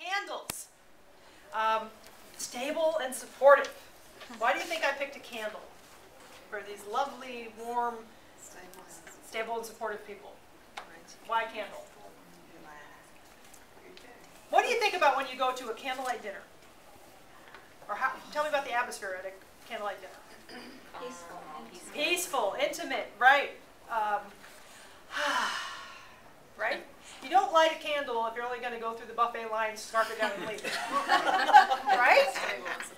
Candles. Stable and supportive. Why do you think I picked a candle for these lovely, warm, stable and supportive people? Why candle? What do you think about when you go to a candlelight dinner? Or tell me about the atmosphere at a candlelight dinner. Peaceful. Peaceful, intimate, right. Right? You don't light a candle if you're only going to go through the buffet line, scarf it down and leave it. Right?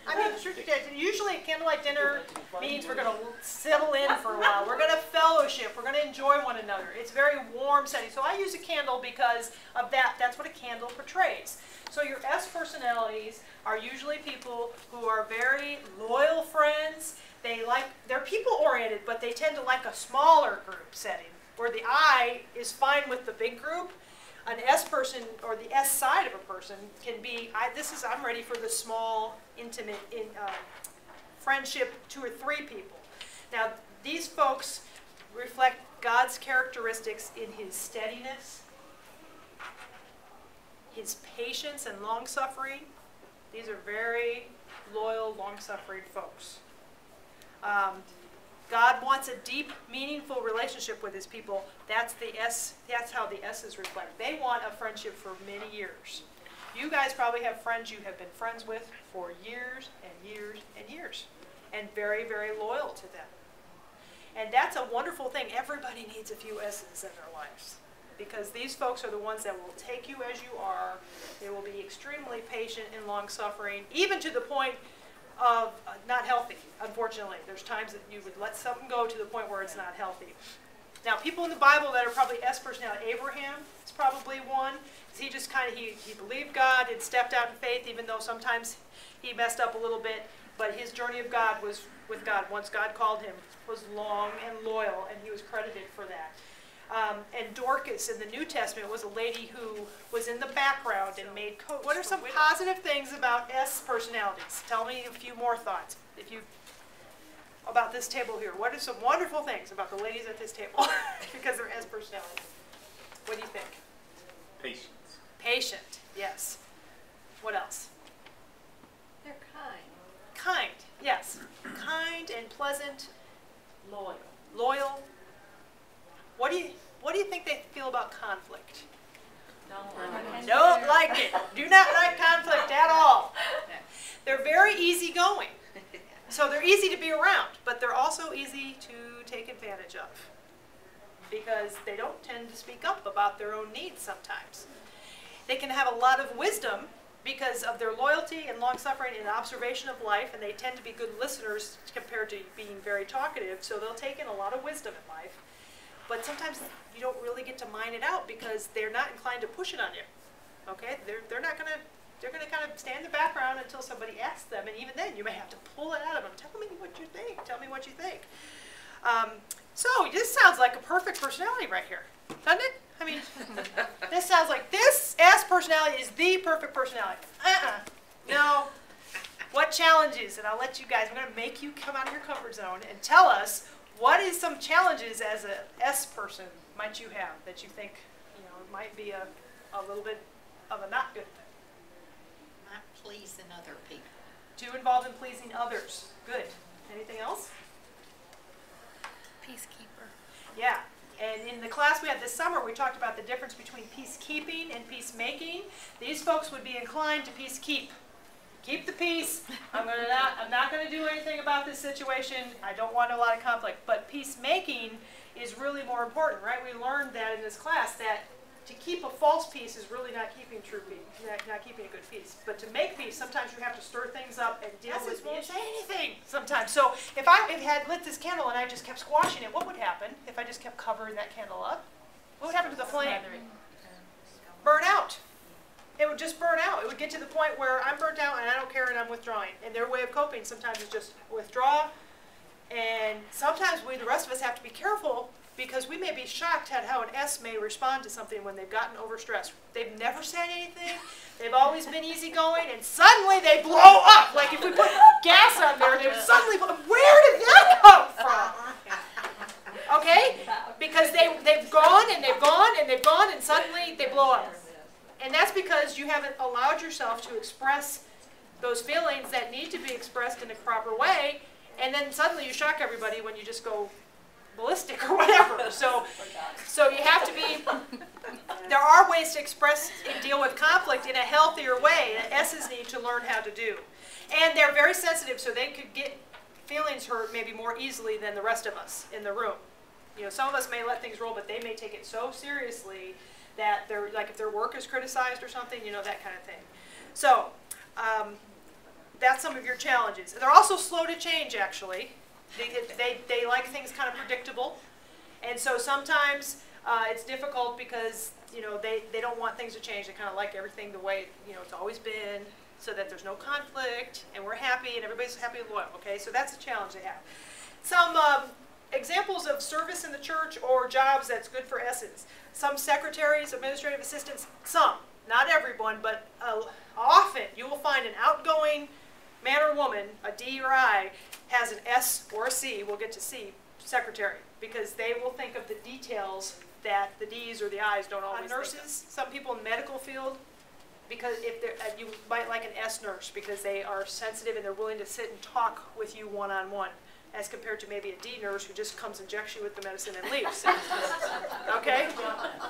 I mean, usually a candlelight dinner means we're going to settle in for a while. We're going to fellowship. We're going to enjoy one another. It's a very warm setting. So I use a candle because of that. That's what a candle portrays. So your S personalities are usually people who are very loyal friends. They're people-oriented, but they tend to like a smaller group setting, where the I is fine with the big group. An S person, or the S side of a person, can be, I'm ready for the small, intimate friendship, 2 or 3 people. Now, these folks reflect God's characteristics in His steadiness, His patience and long-suffering. These are very loyal, long-suffering folks. God wants a deep, meaningful relationship with His people. That's the S. That's how the S's reflect. They want a friendship for many years. You guys probably have friends you have been friends with for years and years and years, and very, very loyal to them. And that's a wonderful thing. Everybody needs a few S's in their lives, because these folks are the ones that will take you as you are. They will be extremely patient and long-suffering, even to the point of not healthy, unfortunately. There's times that you would let something go to the point where it's not healthy. Now, people in the Bible that are probably S personality, Abraham is probably one. He just kind of, he believed God and stepped out in faith, even though sometimes he messed up a little bit. But his journey of God was with God, once God called him, was long and loyal, and he was credited for that. And Dorcas in the New Testament was a lady who was in the background and made coats. What are some positive things about S personalities? Tell me a few more thoughts about this table here. What are some wonderful things about the ladies at this table because they're S personalities? What do you think? Patience. Patient, yes. What else? They're kind. Kind, yes. Kind and pleasant. Loyal. Loyal. What do you think they feel about conflict? Don't like it. Do not like conflict at all. They're very easygoing. So they're easy to be around, but they're also easy to take advantage of, because they don't tend to speak up about their own needs sometimes. They can have a lot of wisdom because of their loyalty and long-suffering and observation of life, and they tend to be good listeners compared to being very talkative, so they'll take in a lot of wisdom in life. But sometimes you don't really get to mine it out because they're not inclined to push it on you. Okay? They're going to kind of stand in the background until somebody asks them, and even then you may have to pull it out of them. Tell me what you think. Tell me what you think. So this sounds like a perfect personality right here, doesn't it? I mean, this sounds like this S personality is the perfect personality. No. What challenges? And I'll let you guys, I'm going to make you come out of your comfort zone and tell us, what is some challenges as an S person might you have that you think, might be a little bit of a not good thing? Not pleasing other people. Too involved in pleasing others. Good. Anything else? Peacekeeper. Yeah. And in the class we had this summer, we talked about the difference between peacekeeping and peacemaking. These folks would be inclined to peacekeep. Keep the peace. I'm not going to do anything about this situation. I don't want a lot of conflict. But peacemaking is really more important, right? We learned that in this class, that to keep a false peace is really not keeping true peace, not keeping a good peace. But to make peace, sometimes you have to stir things up and deal with it. Won't say anything sometimes. So if I had lit this candle and I just kept squashing it, what would happen if I just kept covering that candle up? What would happen to the flame? Burn out. It would just burn out. It would get to the point where I'm burnt out and I don't care and I'm withdrawing. And their way of coping sometimes is just withdraw. And sometimes the rest of us have to be careful, because we may be shocked at how an S may respond to something when they've gotten overstressed. They've never said anything. They've always been easygoing, and suddenly they blow up. Like if we put gas on there, they would suddenly blow up. Where did that come from? Okay? Because they've gone and they've gone and they've gone, and suddenly they blow up. And that's because you haven't allowed yourself to express those feelings that need to be expressed in a proper way, and then suddenly you shock everybody when you just go ballistic or whatever. So you have to be, there are ways to express and deal with conflict in a healthier way that S's need to learn how to do. And they're very sensitive, so they could get feelings hurt maybe more easily than the rest of us in the room. You know, some of us may let things roll, but they may take it so seriously that they're, like if their work is criticized or something, you know, that kind of thing. So, that's some of your challenges. They're also slow to change, actually. They like things kind of predictable. And so sometimes it's difficult because, you know, they don't want things to change. They kind of like everything the way, you know, it's always been, so that there's no conflict, and we're happy, and everybody's happy and loyal, okay? So that's a challenge they have. Some examples of service in the church or jobs that's good for S's. Some secretaries, administrative assistants, some, not everyone, but often you will find an outgoing man or woman, a D or I, has an S or a C, we'll get to C, secretary, because they will think of the details that the D's or the I's don't always think of. Nurses, some people in the medical field, because if they're, you might like an S nurse because they are sensitive and they're willing to sit and talk with you one-on-one, as compared to maybe a D nurse who just comes, injects you with the medicine, and leaves. Okay?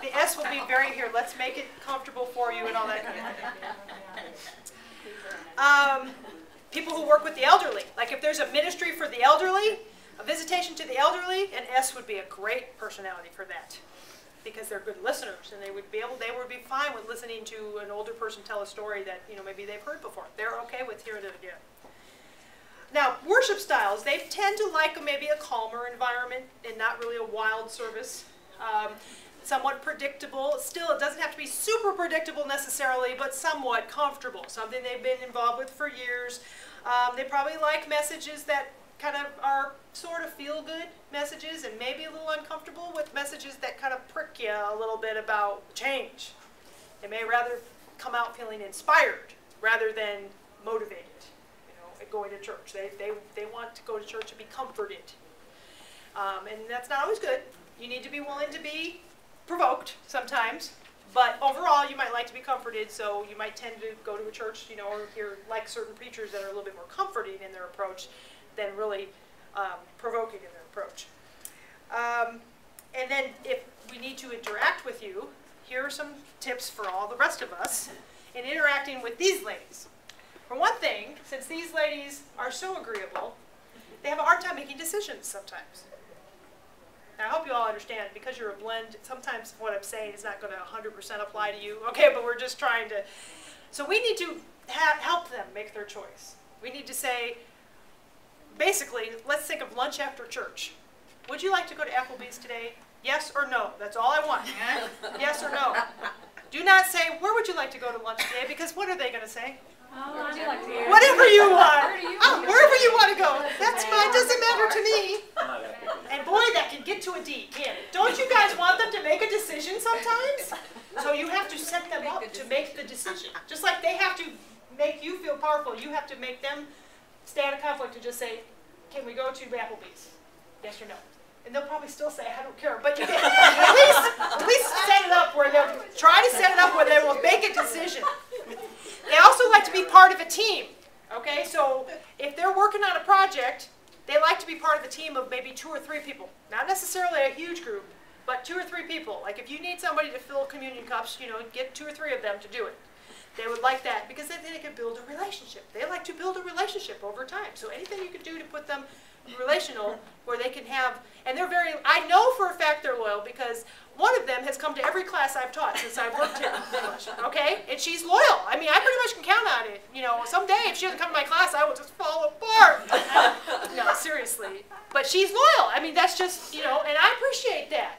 The S will be very here. Let's make it comfortable for you and all that kind of thing. People who work with the elderly. Like if there's a ministry for the elderly, a visitation to the elderly, an S would be a great personality for that. Because they're good listeners, and they would be fine with listening to an older person tell a story that, you know, maybe they've heard before. They're okay with hearing it again. Now, worship styles, they tend to like maybe a calmer environment and not really a wild service. Somewhat predictable. Still, it doesn't have to be super predictable necessarily, but somewhat comfortable. Something they've been involved with for years. They probably like messages that kind of are sort of feel-good messages, and maybe a little uncomfortable with messages that kind of prick you a little bit about change. They may rather come out feeling inspired rather than motivated, you know, at going to church. They want to go to church to be comforted. And that's not always good. You need to be willing to be provoked sometimes, but overall you might like to be comforted, so you might tend to go to a church, you know, or hear like certain preachers that are a little bit more comforting in their approach than really provoking in their approach. And then if we need to interact with you, here are some tips for all the rest of us in interacting with these ladies. For one thing, since these ladies are so agreeable, they have a hard time making decisions sometimes. Now, I hope you all understand, because you're a blend, sometimes what I'm saying is not going to 100% apply to you, okay, but we're just trying to, so we need to help them make their choice. We need to say, basically, let's think of lunch after church. Would you like to go to Applebee's today? Yes or no? That's all I want. Yes or no? Do not say, where would you like to go to lunch today? Because what are they going to say? Oh, I'd like to hear. Whatever you want. Wherever you want to go. That's fine. Doesn't matter to me. And boy, that can get to a D, can't it? Don't you guys want them to make a decision sometimes? So you have to set them up to make the decision. Just like they have to make you feel powerful, you have to make them stay out of conflict and just say, can we go to Applebee's? Yes or no? And they'll probably still say, I don't care. But you can at least set it up where they'll try to set it up where they will make a decision. They also like to be part of a team. Okay, so if they're working on a project, they like to be part of a team of maybe 2 or 3 people. Not necessarily a huge group, but 2 or 3 people. Like if you need somebody to fill communion cups, you know, get 2 or 3 of them to do it. They would like that because then they can build a relationship. They like to build a relationship over time. So anything you could do to put them relational where they can have, and they're very, I know for a fact they're loyal because one of them has come to every class I've taught since I've worked here, okay? And she's loyal. I mean, I pretty much can count on it. You know, someday if she doesn't come to my class, I will just fall apart. No, seriously. But she's loyal. I mean, that's just, you know, and I appreciate that.